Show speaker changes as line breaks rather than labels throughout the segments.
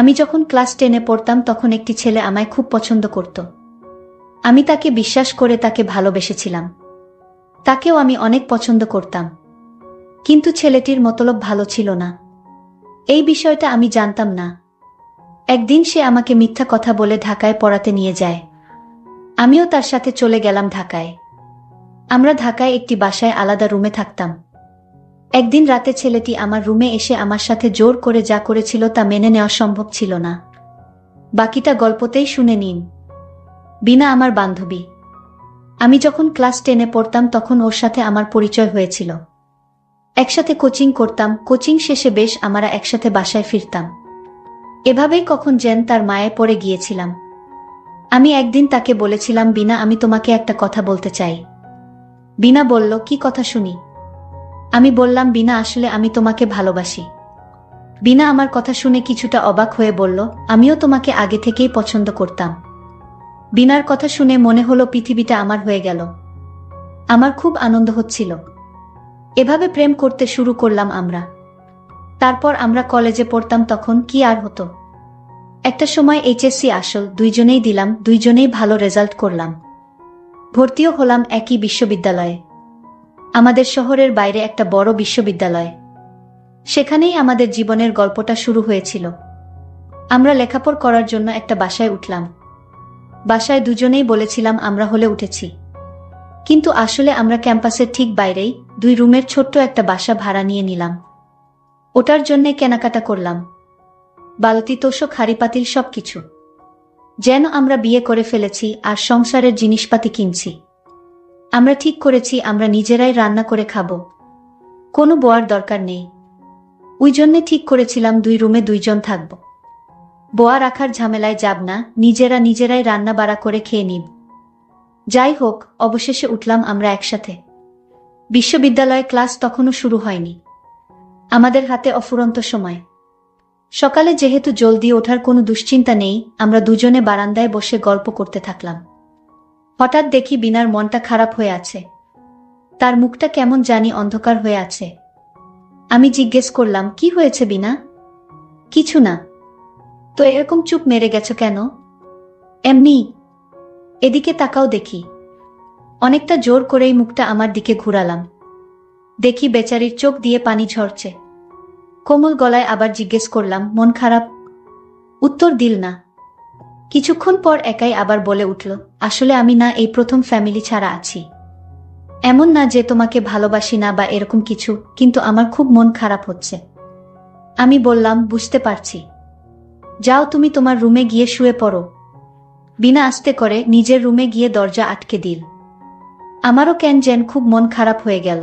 আমি যখন ক্লাস 10-এ পড়তাম তখন একটি ছেলে আমায় খুব পছন্দ করত। আমি তাকে বিশ্বাস করে তাকে ভালোবেসেছিলাম। তাকেও আমি অনেক পছন্দ করতাম। কিন্তু ছেলেটির মতলব ভালো ছিল না। এই বিষয়টা আমি জানতাম না। একদিন সে আমাকে মিথ্যা কথা বলে ঢাকায় পড়াতে নিয়ে যায়। আমিও তার সাথে চলে গেলাম ঢাকায়। আমরা ঢাকায় একটি বাসায় আলাদা রুমে থাকতাম। একদিন রাতে ছেলেটি আমার রুমে এসে আমার সাথে জোর করে যা করেছিল তা মেনে নেওয়া সম্ভব ছিল না। বাকিটা গল্পতেই শুনে নিন। বিনা আমার বান্ধবী। আমি যখন ক্লাস 10-এ পড়তাম তখন ওর সাথে আমার পরিচয় হয়েছিল। একসাথে কোচিং করতাম, কোচিং শেষে বেশ আমরা একসাথে বাসায় ফিরতাম। এভাবেই কখন যেন তার মায়ে পড়ে গিয়েছিলাম। আমি একদিন তাকে বলেছিলাম, বিনা, আমি তোমাকে একটা কথা বলতে চাই। বিনা বলল, কি কথা শুনি? আমি বললাম, বিনা, আসলে আমি তোমাকে ভালোবাসি। বিনা আমার কথা শুনে কিছুটা অবাক হয়ে বলল, আমিও তোমাকে আগে থেকেই পছন্দ করতাম। বিনার কথা শুনে মনে হলো পৃথিবীটা আমার হয়ে গেল। আমার খুব আনন্দ হচ্ছিল। এভাবে প্রেম করতে শুরু করলাম আমরা। তারপর আমরা কলেজে পড়তাম, তখন কি আর হতো। একটা সময় এইচএসসি আসল দুইজনেই দিলাম, দুইজনেই ভালো রেজাল্ট করলাম। ভর্তিও হলাম একই বিশ্ববিদ্যালয়ে। আমাদের শহরের বাইরে একটা বড় বিশ্ববিদ্যালয়। সেখানেই আমাদের জীবনের গল্পটা শুরু হয়েছিল। আমরা লেখাপড়া করার জন্য একটা বাসায় উঠলাম। বাসায় দুজনেই বলেছিলাম আমরা হলে উঠেছি। কিন্তু আসলে আমরা ক্যাম্পাসের ঠিক বাইরেই 2 রুমের ছোট্ট একটা বাসা ভাড়া নিয়ে নিলাম। ওটার জন্যে কেনাকাটা করলাম। বালতি, তোশক, হাঁড়িপাতিল সবকিছু। যেন আমরা বিয়ে করে ফেলেছি আর সংসারের জিনিসপাতি কিনছি। আমরা ঠিক করেছি আমরা নিজেরাই রান্না করে খাবো। কোনো বোয়ার দরকার নেই। ওই জন্যে ঠিক করেছিলাম 2 রুমে 2 জন থাকব। বোয়া রাখার ঝামেলায় যাব না, নিজেরাই রান্না বাড়া করে খেয়ে নিব। যাই হোক, অবশেষে উঠলাম আমরা একসাথে। বিশ্ববিদ্যালয়ে ক্লাস তখনও শুরু হয়নি। আমাদের হাতে অফুরন্ত সময়। সকালে যেহেতু জলদি ওঠার কোনো দুশ্চিন্তা নেই, আমরা দুজনে বারান্দায় বসে গল্প করতে থাকলাম। হঠাৎ দেখি বিনার মনটা খারাপ হয়ে আছে। তার মুখটা কেমন জানি অন্ধকার হয়ে আছে। আমি জিজ্ঞেস করলাম, কি হয়েছে বিনা? কিছু না। তো এরকম চুপ মেরে গেছো কেন? এমনি। এদিকে তাকাও দেখি। অনেকটা জোর করেই মুখটা আমার দিকে ঘুরালাম। দেখি বেচারির চোখ দিয়ে পানি ঝরছে। কোমল গলায় আবার জিজ্ঞেস করলাম, মন খারাপ? উত্তর দিল না। কিছুক্ষণ পর একাই আবার বলে উঠল, আসলে আমি না এই প্রথম ফ্যামিলি ছাড়া আছি। এমন না যে তোমাকে ভালোবাসি না বা এরকম কিছু, কিন্তু আমার খুব মন খারাপ হচ্ছে। আমি বললাম, বুঝতে পারছি। যাও তুমি তোমার রুমে গিয়ে শুয়ে পড়ো। বিনা আস্তে করে নিজের রুমে গিয়ে দরজা আটকে দিল। আমারও কেন যেন খুব মন খারাপ হয়ে গেল।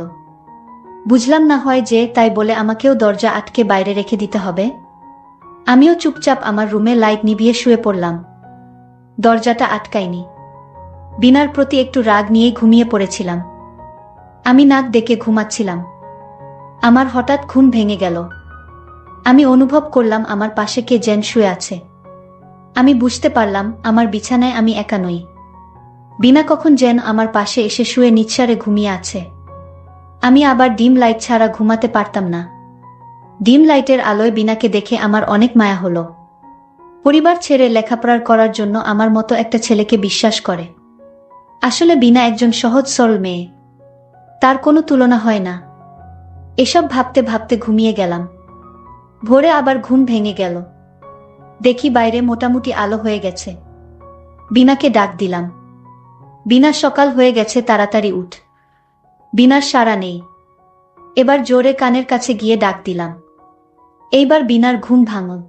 বুঝলাম না, হয় যে তাই বলে আমাকেও দরজা আটকে বাইরে রেখে দিতে হবে? আমিও চুপচাপ আমার রুমে লাইট নিভিয়ে শুয়ে পড়লাম। দরজাটা আটকাইনি। বিনার প্রতি একটু রাগ নিয়ে ঘুমিয়ে পড়েছিলাম। আমি নাক ডেকে ঘুমাচ্ছিলাম। আমার হঠাৎ ঘুম ভেঙে গেল। আমি অনুভব করলাম আমার পাশে কে যেন শুয়ে আছে। আমি বুঝতে পারলাম আমার বিছানায় আমি একা নই। বিনা কখন যেন আমার পাশে এসে শুয়ে নিঃসাড়ে ঘুমিয়ে আছে। আমি আবার ডিম লাইট ছাড়া ঘুমাতে পারতাম না। ডিম লাইটের আলোয় বিনাকে দেখে আমার অনেক মায়া হলো। পরিবার ছেড়ে লেখাপড়া করার জন্য আমার মতো একটা ছেলেকে বিশ্বাস করে। আসলে বিনা একজন সহজ সরল মেয়ে। তার কোনো তুলনা হয় না। এসব ভাবতে ভাবতে ঘুমিয়ে গেলাম। ভোরে আবার ঘুম ভেঙে গেল। দেখি বাইরে মোটামুটি আলো হয়ে গেছে। বিনাকে ডাক দিলাম। বিনা, সকাল হয়ে গেছে, তাড়াতাড়ি উঠ। বিনার সাড়া নেই। এবার জোরে কানের কাছে গিয়ে ডাক দিলাম। এইবার বিনার ঘুম ভাঙল।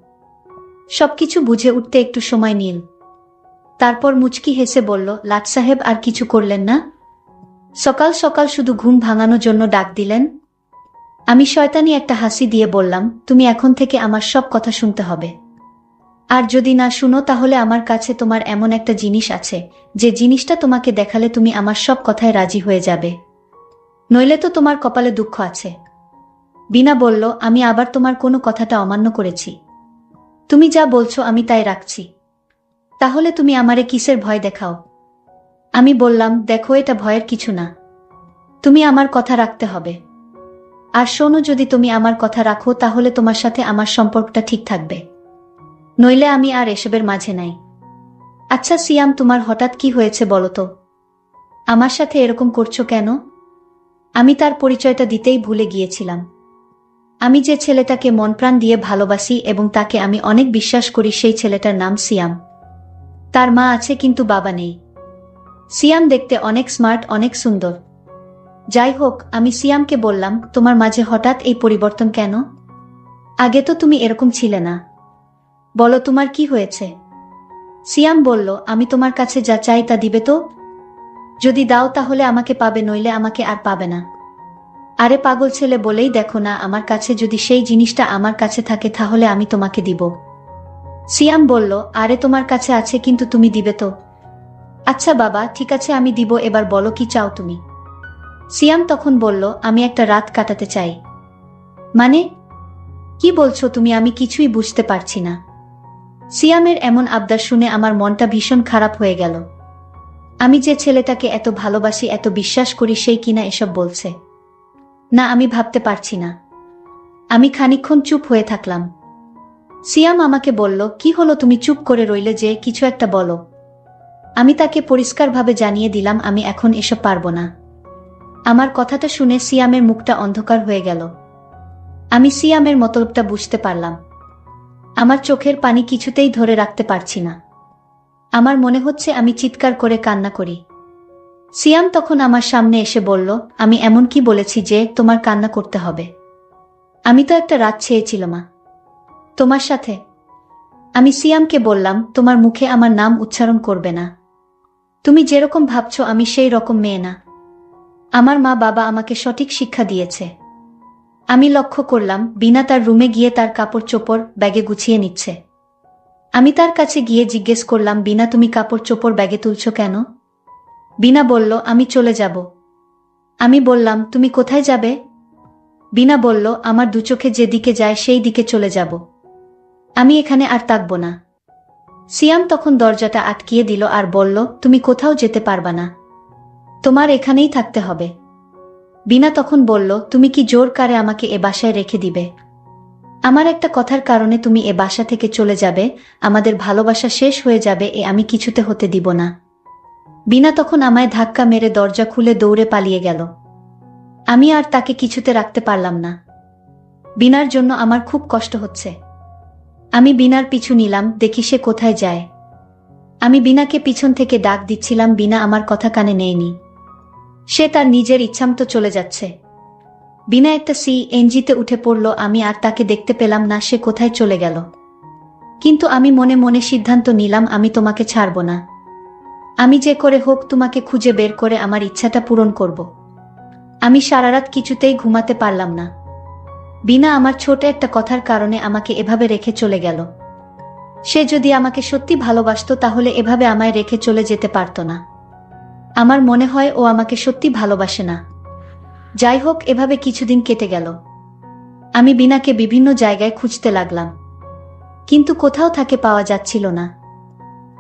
সবকিছু বুঝে উঠতে একটু সময় নিল। তারপর মুচকি হেসে বলল, লাট সাহেব আর কিছু করলেন না? সকাল সকাল শুধু ঘুম ভাঙানোর জন্য ডাক দিলেন? আমি শয়তানি একটা হাসি দিয়ে বললাম, তুমি এখন থেকে আমার সব কথা শুনতে হবে। আর যদি না শুনো তাহলে আমার কাছে তোমার এমন একটা জিনিস আছে, যে জিনিসটা তোমাকে দেখালে তুমি আমার সব কথায় রাজি হয়ে যাবে। নইলে তো তোমার কপালে দুঃখ আছে। বিনা বলল, আমি আবার তোমার কোনো কথাটা অমান্য করেছি? তুমি যা বলছো আমি তাই রাখছি। তাহলে তুমি আমারে কিসের ভয় দেখাও? আমি বললাম, দেখো, এটা ভয়ের কিছু না। তুমি আমার কথা রাখতে হবে। আর শোনো, যদি তুমি আমার কথা রাখো তাহলে তোমার সাথে আমার সম্পর্কটা ঠিক থাকবে। নইলে আমি আর এসবের মাঝে নাই। আচ্ছা সিয়াম, তোমার হঠাৎ কি হয়েছে বলো তো? আমার সাথে এরকম করছো কেন? আমি তার পরিচয়টা দিতেই ভুলে গিয়েছিলাম। আমি যে ছেলেটাকে মন প্রাণ দিয়ে ভালোবাসি এবং তাকে আমি অনেক বিশ্বাস করি, সেই ছেলেটার নাম সিয়াম। তার মা আছে কিন্তু বাবা নেই। সিয়াম দেখতে অনেক স্মার্ট, অনেক সুন্দর। যাই হোক, আমি সিয়ামকে বললাম, তোমার মাঝে হঠাৎ এই পরিবর্তন কেন? আগে তো তুমি এরকম ছিলে না। বলো তোমার কি হয়েছে? সিয়াম বলল, আমি তোমার কাছে যা চাই তা দিবে তো? যদি দাও তাহলে আমাকে পাবে, নইলে আমাকে আর পাবে না। আরে পাগল ছেলে, বলেই দেখো না, আমার কাছে যদি সেই জিনিসটা আমার কাছে থাকে তাহলে আমি তোমাকে দিব। সিয়াম বলল, আরে তোমার কাছে আছে কিন্তু তুমি দিবে তো? আচ্ছা বাবা, ঠিক আছে আমি দিব, এবার বলো কি চাও তুমি? সিয়াম তখন বলল, আমি একটা রাত কাটাতে চাই। মানে কি বলছো তুমি? আমি কিছুই বুঝতে পারছি না। সিয়ামের এমন আবদার শুনে আমার মনটা ভীষণ খারাপ হয়ে গেল। আমি যে ছেলেটাকে এত ভালোবাসি, এত বিশ্বাস করি, সেই কিনা এসব বলছে। না, আমি ভাবতে পারছি না। আমি খানিকক্ষণ চুপ হয়ে থাকলাম। সিয়াম আমাকে বলল, কি হলো, তুমি চুপ করে রইলে যে, কিছু একটা বলো। আমি তাকে পরিষ্কারভাবে জানিয়ে দিলাম, আমি এখন এসব পারবো না। আমার কথাটা শুনে সিয়ামের মুখটা অন্ধকার হয়ে গেল। আমি সিয়ামের মতলবটা বুঝতে পারলাম। আমার চোখের পানি কিছুতেই ধরে রাখতে পারছি না। আমার মনে হচ্ছে আমি চিৎকার করে কান্না করি। সিয়াম তখন আমার সামনে এসে বলল, আমি এমন কি বলেছি যে তোমার কান্না করতে হবে? আমি তো একটা রাত চেয়েছিলাম তোমার সাথে। আমি সিয়ামকে বললাম, তোমার মুখে আমার নাম উচ্চারণ করবে না। তুমি যেরকম ভাবছো আমি সেই রকম মেয়ে না। আমার মা বাবা আমাকে সঠিক শিক্ষা দিয়েছে। আমি লক্ষ্য করলাম বিনা তার রুমে গিয়ে তার কাপড় চোপড় ব্যাগে গুছিয়ে নিচ্ছে। আমি তার কাছে গিয়ে জিজ্ঞেস করলাম, বিনা তুমি কাপড় চোপড় ব্যাগে তুলছো কেন? বিনা বলল, আমি চলে যাব। আমি বললাম, তুমি কোথায় যাবে? বিনা বলল, আমার দু চোখে যে দিকে যায় সেই দিকে চলে যাব। আমি এখানে আর থাকব না। সিয়াম তখন দরজাটা আটকিয়ে দিল আর বলল, তুমি কোথাও যেতে পারবা না। তোমার এখানেই থাকতে হবে। বিনা তখন বলল, তুমি কি জোর করে আমাকে এ বাসায় রেখে দিবে? আমার একটা কথার কারণে তুমি এ বাসা থেকে চলে যাবে, আমাদের ভালোবাসা শেষ হয়ে যাবে, এ আমি কিছুতে হতে দিব না। বিনা তখন আমায় ধাক্কা মেরে দরজা খুলে দৌড়ে পালিয়ে গেল। আমি আর তাকে কিছুতে রাখতে পারলাম না। বিনার জন্য আমার খুব কষ্ট হচ্ছে। আমি বিনার পিছু নিলাম, দেখি সে কোথায় যায়। আমি বিনাকে পিছন থেকে ডাক দিচ্ছিলাম, বিনা আমার কথা কানে নেয়নি। সে তার নিজের ইচ্ছামতো চলে যাচ্ছে। বিনা একটা সিএনজিতে উঠে পড়ল, আমি আর তাকে দেখতে পেলাম না, সে কোথায় চলে গেল। কিন্তু আমি মনে মনে সিদ্ধান্ত নিলাম, আমি তোমাকে ছাড়ব না। আমি যে করে হোক তোমাকে খুঁজে বের করে আমার ইচ্ছাটা পূরণ করব। আমি সারা রাত কিছুতেই ঘুমাতে পারলাম না। বিনা আমার ছোট একটা কথার কারণে আমাকে এভাবে রেখে চলে গেল। সে যদি আমাকে সত্যি ভালোবাসতো তাহলে এভাবে আমায় রেখে চলে যেতে পারত না। আমার মনে হয় ও আমাকে সত্যি ভালোবাসে না। যাই হোক, এভাবে কিছুদিন কেটে গেল। আমি বিনাকে বিভিন্ন জায়গায় খুঁজতে লাগলাম, কিন্তু কোথাও তাকে পাওয়া যাচ্ছিল না।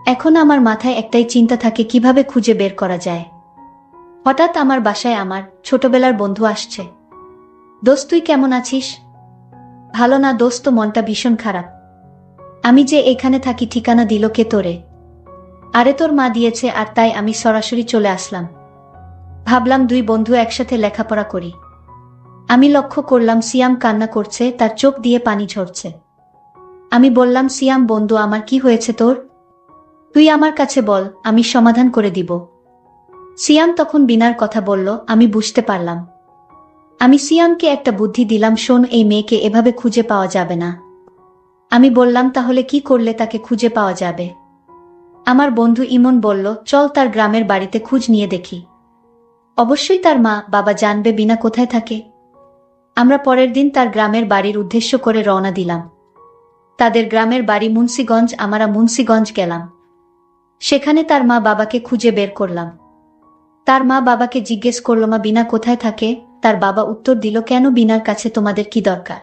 এখন আমার মাথায় একটাই চিন্তা থাকে, কিভাবে খুঁজে বের করা যায়। হঠাৎ আমার বাসায় আমার ছোটবেলার বন্ধু আসছে। দোস্ত, তুই কেমন আছিস? ভালো না দোস্ত, মনটা ভীষণ খারাপ। আমি যে এখানে থাকি ঠিকানা দিল কে তোরে? আরে তোর মা দিয়েছে, আর তাই আমি সরাসরি চলে আসলাম। ভাবলাম দুই বন্ধু একসাথে লেখাপড়া করি। আমি লক্ষ্য করলাম সিয়াম কান্না করছে, তার চোখ দিয়ে পানি ঝরছে। আমি বললাম, সিয়াম বন্ধু আমার, কি হয়েছে তোর? তুই আমার কাছে বল, আমি সমাধান করে দিব। সিয়াম তখন বিনার কথা বলল, আমি বুঝতে পারলাম। আমি সিয়ামকে একটা বুদ্ধি দিলাম, শোন, এই মেয়েকে এভাবে খুঁজে পাওয়া যাবে না। আমি বললাম, তাহলে কি করলে তাকে খুঁজে পাওয়া যাবে? আমার বন্ধু ইমন বলল, চল তার গ্রামের বাড়িতে খোঁজ নিয়ে দেখি। অবশ্যই তার মা বাবা জানবে বিনা কোথায় থাকে। আমরা পরের দিন তার গ্রামের বাড়ির উদ্দেশ্য করে রওনা দিলাম। তাদের গ্রামের বাড়ি মুন্সিগঞ্জ। আমরা মুন্সিগঞ্জ গেলাম। সেখানে তার মা বাবাকে খুঁজে বের করলাম। তার মা বাবাকে জিজ্ঞেস করল, মা বিনা কোথায় থাকে? তার বাবা উত্তর দিল, কেন, বিনার কাছে তোমাদের কি দরকার?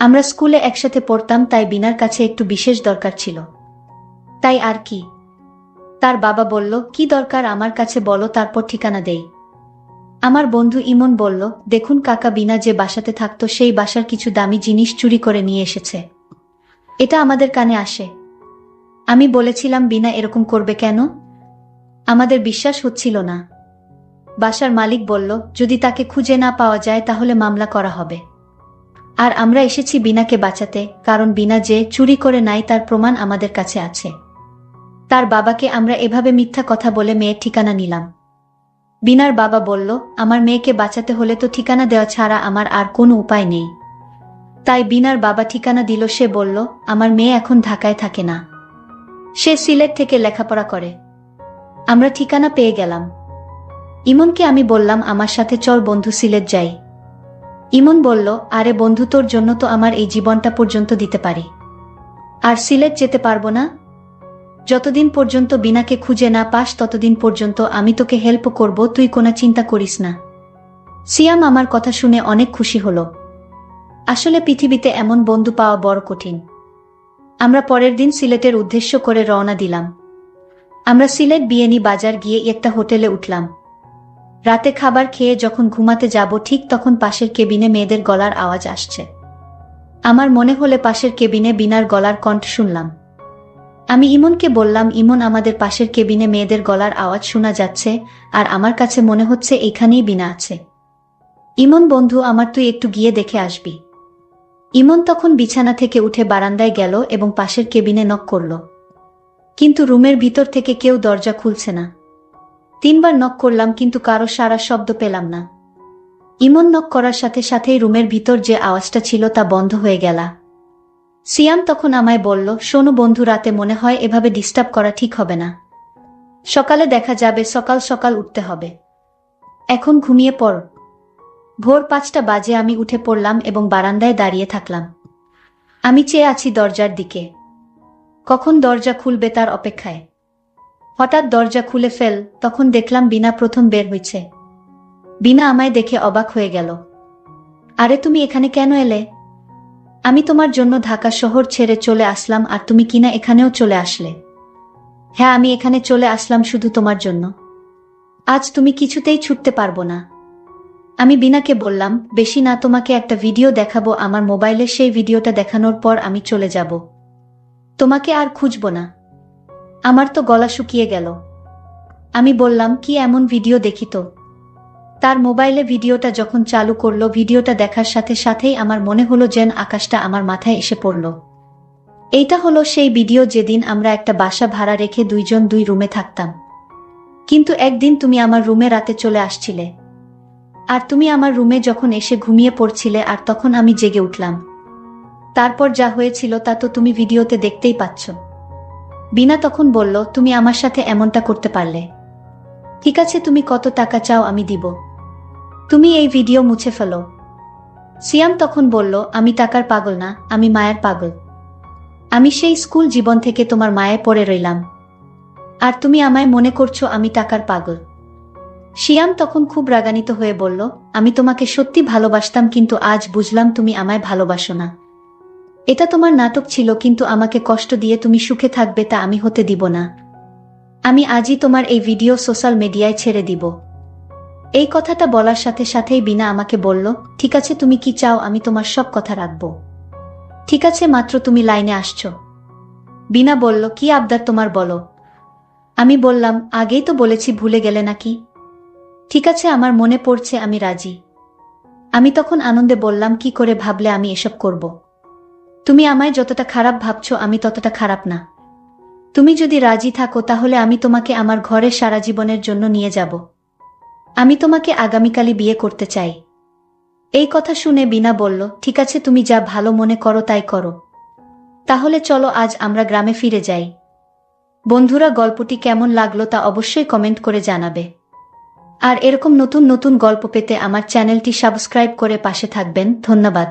আমরা স্কুলে একসাথে পড়তাম, তাই বিনার কাছে একটু বিশেষ দরকার ছিল। তাই আর কি? তার বাবা বলল, কি দরকার আমার কাছে বলো, তারপর ঠিকানা দেই। আমার বন্ধু ইমন বলল, দেখুন কাকা, বিনা যে বাসাতে থাকতো সেই বাসার কিছু দামি জিনিস চুরি করে নিয়ে এসেছে। এটা আমাদের কানে আসে। আমি বলেছিলাম বিনা এরকম করবে কেন? আমাদের বিশ্বাস হচ্ছিল না। বাসার মালিক বলল, যদি তাকে খুঁজে না পাওয়া যায় তাহলে মামলা করা হবে। আর আমরা এসেছি বিনাকে বাঁচাতে, কারণ বিনা যে চুরি করে নাই তার প্রমাণ আমাদের কাছে আছে। তার বাবাকে আমরা এভাবে মিথ্যা কথা বলে মেয়ের ঠিকানা নিলাম। বিনার বাবা বলল, আমার মেয়েকে বাঁচাতে হলে তো ঠিকানা দেওয়া ছাড়া আমার আর কোনো উপায় নেই। তাই বিনার বাবা ঠিকানা দিল। সে বলল, আমার মেয়ে এখন ঢাকায় থাকে না, সে সিলেট থেকে লেখাপড়া করে। আমরা ঠিকানা পেয়ে গেলাম। ইমনকে আমি বললাম, আমার সাথে চল বন্ধু, সিলেট যাই। ইমন বলল, আরে বন্ধু, তোর জন্য তো আমার এই জীবনটা পর্যন্ত দিতে পারি। আর সিলেট যেতে পারবো না? যতদিন পর্যন্ত বিনাকে খুঁজে না পাস ততদিন পর্যন্ত আমি তোকে হেল্প করব, তুই কোনো চিন্তা করিস না। সিয়াম আমার কথা শুনে অনেক খুশি হলো। আসলে পৃথিবীতে এমন বন্ধু পাওয়া বড় কঠিন। আমরা পরের দিন সিলেটের উদ্দেশ্য করে রওনা দিলাম। আমরা সিলেট বিএনি বাজার গিয়ে একটা হোটেলে উঠলাম। রাতে খাবার খেয়ে যখন ঘুমাতে যাব ঠিক তখন পাশের কেবিনে মেয়েদের গলার আওয়াজ আসছে। আমার মনে হলে পাশের কেবিনে বিনার গলার কণ্ঠ শুনলাম। আমি ইমনকে বললাম, ইমন, আমাদের পাশের কেবিনে মেয়েদের গলার আওয়াজ শোনা যাচ্ছে, আর আমার কাছে মনে হচ্ছে এখানেই বিনা আছে। ইমন বন্ধু আমার, তুই একটু গিয়ে দেখে আসবি। ইমন তখন বিছানা থেকে উঠে বারান্দায় গেল এবং পাশের কেবিনে নক করল। কিন্তু রুমের ভিতর থেকে কেউ দরজা খুলছে না। 3 বার নক করলাম কিন্তু কারো সাড়া শব্দ পেলাম না। ইমন নক করার সাথে সাথেই রুমের ভিতর যে আওয়াজটা ছিল তা বন্ধ হয়ে গেল। সিয়াম তখন আমায় বলল, শোনো বন্ধু, রাতে মনে হয় এভাবে ডিস্টার্ব করা ঠিক হবে না। সকালে দেখা যাবে, সকাল সকাল উঠতে হবে। এখন ঘুমিয়ে পড়। ভোর 5টা বাজে আমি উঠে পড়লাম এবং বারান্দায় দাঁড়িয়ে থাকলাম। আমি চেয়ে আছি দরজার দিকে, কখন দরজা খুলবে তার অপেক্ষায়। হঠাৎ দরজা খুলে ফেল, তখন দেখলাম বিনা প্রথম বের হয়েছে। বিনা আমায় দেখে অবাক হয়ে গেল। আরে তুমি এখানে কেন এলে? আমি তোমার জন্য ঢাকা শহর ছেড়ে চলে আসলাম, আর তুমি কিনা এখানেও চলে আসলে? হ্যাঁ, আমি এখানে চলে আসলাম শুধু তোমার জন্য। আজ তুমি কিছুতেই ছুটতে পারবো না। আমি বিনাকে বললাম, বেশি না, তোমাকে একটা ভিডিও দেখাবো আমার মোবাইলে, সেই ভিডিওটা দেখানোর পর আমি চলে যাব, তোমাকে আর খুঁজব না। আমার তো গলা শুকিয়ে গেল। আমি বললাম, কি এমন ভিডিও দেখি তো? তার মোবাইলে ভিডিওটা যখন চালু করলো, ভিডিওটা দেখার সাথে সাথেই আমার মনে হলো যেন আকাশটা আমার মাথায় এসে পড়ল। এইটা হলো সেই ভিডিও যেদিন আমরা একটা বাসা ভাড়া রেখে 2 জন 2 রুমে থাকতাম। কিন্তু একদিন তুমি আমার রুমে রাতে চলে আসছিলে, আর তুমি আমার রুমে যখন এসে ঘুমিয়ে পড়ছিলে, আর তখন আমি জেগে উঠলাম। তারপর যা হয়েছিল তা তো তুমি ভিডিওতে দেখতেই পাচ্ছ। বিনা তখন বলল, তুমি আমার সাথে এমনটা করতে পারলে? ঠিক আছে, তুমি কত টাকা চাও আমি দিব, তুমি এই ভিডিও মুছে ফেলো। সিয়াম তখন বলল, আমি টাকার পাগল না, আমি মায়ের পাগল। আমি সেই স্কুল জীবন থেকে তোমার মায়ে পড়ে রইলাম, আর তুমি আমায় মনে করছো আমি টাকার পাগল। সিয়াম তখন খুব রাগান্বিত হয়ে বলল, আমি তোমাকে সত্যি ভালোবাসতাম, কিন্তু আজ বুঝলাম তুমি আমায় ভালোবাসো না। এটা তোমার নাটক ছিল, কিন্তু আমাকে কষ্ট দিয়ে তুমি সুখে থাকবে তা আমি হতে দিব না। আমি আজই তোমার এই ভিডিও সোশ্যাল মিডিয়ায় ছেড়ে দিব। এই কথাটা বলার সাথে সাথেই বিনা আমাকে বলল, ঠিক আছে, তুমি কি চাও আমি তোমার সব কথা রাখবো। ঠিক আছে, মাত্র তুমি লাইনে আসছো। বিনা বলল, কি আবদার তোমার বলো। আমি বললাম, আগেই তো বলেছি, ভুলে গেলে নাকি? ঠিক আছে, আমার মনে পড়ছে, আমি রাজি। আমি তখন আনন্দে বললাম, কি করে ভাবলে আমি এসব করব? তুমি আমায় যতটা খারাপ ভাবছো আমি ততটা খারাপ না। তুমি যদি রাজি থাকো তাহলে আমি তোমাকে আমার ঘরে সারা জীবনের জন্য নিয়ে যাব। আমি তোমাকে আগামীকালই বিয়ে করতে চাই। এই কথা শুনে বিনা বলল, ঠিক আছে, তুমি যা ভালো মনে করো তাই করো। তাহলে চলো আজ আমরা গ্রামে ফিরে যাই। বন্ধুরা, গল্পটি কেমন লাগলো তা অবশ্যই কমেন্ট করে জানাবে। আর এরকম নতুন নতুন গল্প পেতে আমার চ্যানেলটি সাবস্ক্রাইব করে পাশে থাকবেন। ধন্যবাদ।